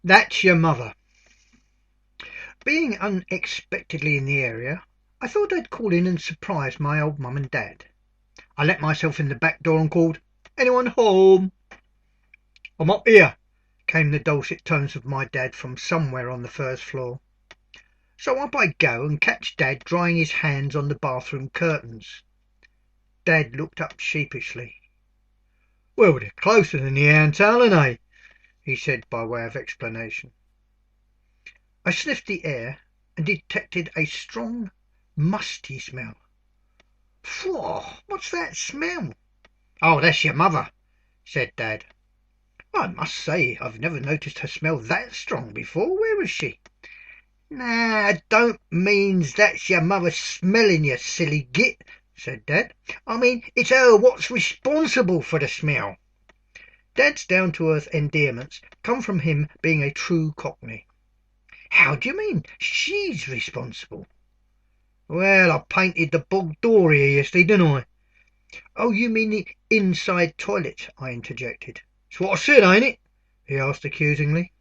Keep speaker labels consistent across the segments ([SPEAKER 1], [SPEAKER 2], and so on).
[SPEAKER 1] That's your mother. Being unexpectedly in the area, I thought I'd call in and surprise my old mum and dad. I let myself in the back door and called, "Anyone home?" "I'm up here," came the dulcet tones of my dad from somewhere on the first floor. So up I go and catch Dad drying his hands on the bathroom curtains. Dad looked up sheepishly. "Well, they're closer than the ant, ain't?" he said by way of explanation. I sniffed the air and detected a strong, musty smell. "Phew, what's that smell?" "Oh, that's your mother," said Dad. "I must say I've never noticed her smell that strong before. Where is she?" "Nah, I don't means that's your mother smelling, you silly git," said Dad. "I mean it's her what's responsible for the smell." Dad's down-to-earth endearments come from him being a true cockney. "How do you mean she's responsible?" "Well, I painted the bog door here yesterday, didn't I?" "Oh, you mean the inside toilet," I interjected. "It's what I said, ain't it?" he asked accusingly.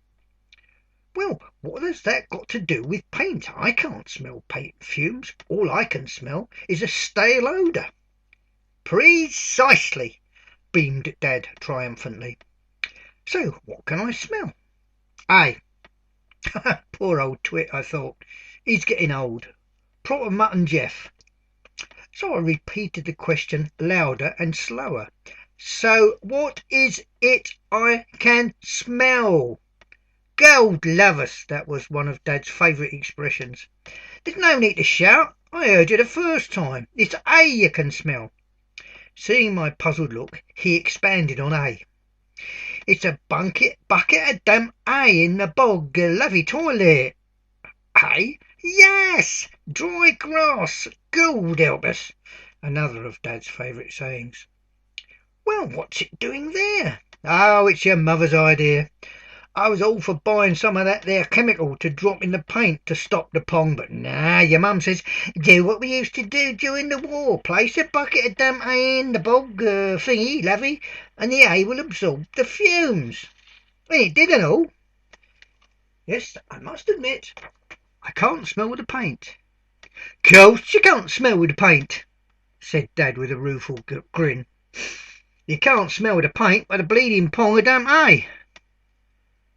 [SPEAKER 1] "Well, what has that got to do with paint? I can't smell paint fumes. All I can smell is a stale odour." "Precisely," beamed Dad triumphantly. "So what can I smell?" "Ay." Poor old twit, I thought. He's getting old. Proper mutton Jeff. So I repeated the question louder and slower. "So what is it I can smell?" "God love us," that was one of Dad's favourite expressions. "There's no need to shout. I heard you the first time. It's A you can smell." Seeing my puzzled look, he expanded on A. "It's a bucket of damp A in the bog lovey toilet." "A? Yes! Dry grass. God help us!" Another of Dad's favourite sayings. "Well, what's it doing there?" "Oh, it's your mother's idea. I was all for buying some of that there chemical to drop in the paint to stop the pong, but nah, your mum says do what we used to do during the war. Place a bucket of damp A in the bog thingy, lovey, and the A will absorb the fumes. And it did and all." Yes, I must admit, I can't smell the paint. "Course you can't smell the paint," said Dad with a rueful grin. "You can't smell the paint by the bleeding pong of damp A."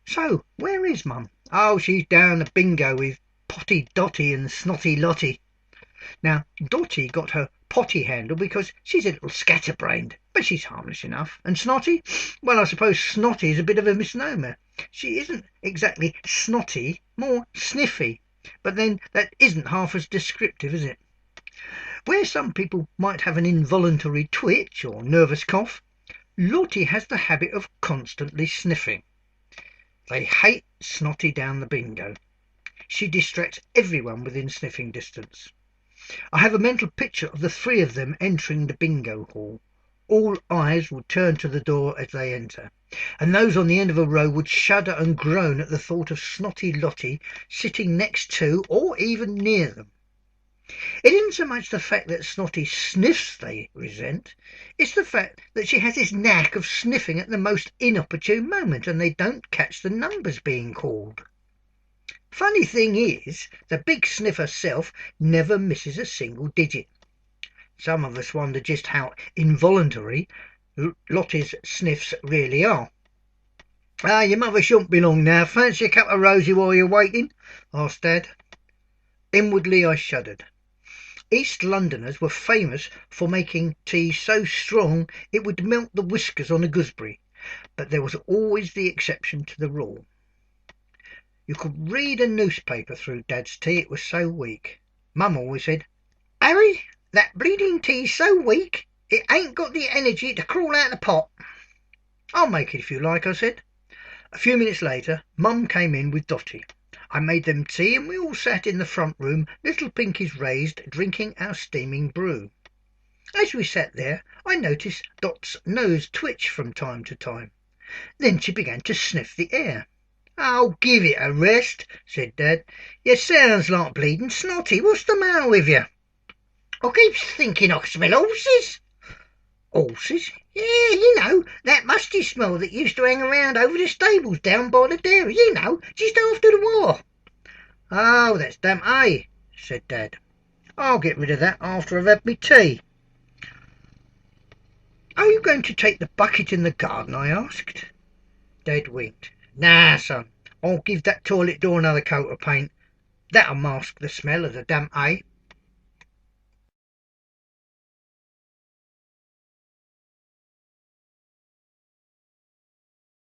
[SPEAKER 1] "So where is Mum?" "Oh, she's down the bingo with Potty Dottie and Snotty Lotttie." Now, Dottie got her potty handle because she's a little scatterbrained, but she's harmless enough. And Snotty? Well, I suppose Snotty is a bit of a misnomer. She isn't exactly snotty, more sniffy. But then that isn't half as descriptive, is it? Where some people might have an involuntary twitch or nervous cough, Lottie has the habit of constantly sniffing. They hate Snotty down the bingo. She distracts everyone within sniffing distance. I have a mental picture of the three of them entering the bingo hall. All eyes would turn to the door as they enter, and those on the end of a row would shudder and groan at the thought of Snotty Lottie sitting next to or even near them. It isn't so much the fact that Snotty sniffs they resent, it's the fact that she has this knack of sniffing at the most inopportune moment, and they don't catch the numbers being called. Funny thing is, the big sniff herself never misses a single digit. Some of us wonder just how involuntary Lottie's sniffs really are. "Ah, your mother shan't be long now. Fancy a cup of rosy while you're waiting?" asked Dad. Inwardly I shuddered. East Londoners were famous for making tea so strong it would melt the whiskers on a gooseberry, but there was always the exception to the rule. You could read a newspaper through Dad's tea, it was so weak. Mum always said, "Harry, that bleeding tea's so weak it ain't got the energy to crawl out of the pot." "I'll make it if you like," I said. A few minutes later Mum came in with Dottie. I made them tea, and we all sat in the front room, little pinkies raised, drinking our steaming brew. As we sat there, I noticed Dot's nose twitch from time to time. Then she began to sniff the air. "Oh, give it a rest," said Dad. "You sounds like bleeding snotty. What's the matter with you?" "I keeps thinking I smell horses." "Horses? Yeah, that musty smell that used to hang around over the stables down by the dairy, just after the war. Oh, that's damp hay, said Dad. I'll get rid of that after I've had my tea. Are you going to take the bucket in the garden? I asked. Dad winked. Nah, son, I'll give that toilet door another coat of paint. That'll mask the smell of the damp hay.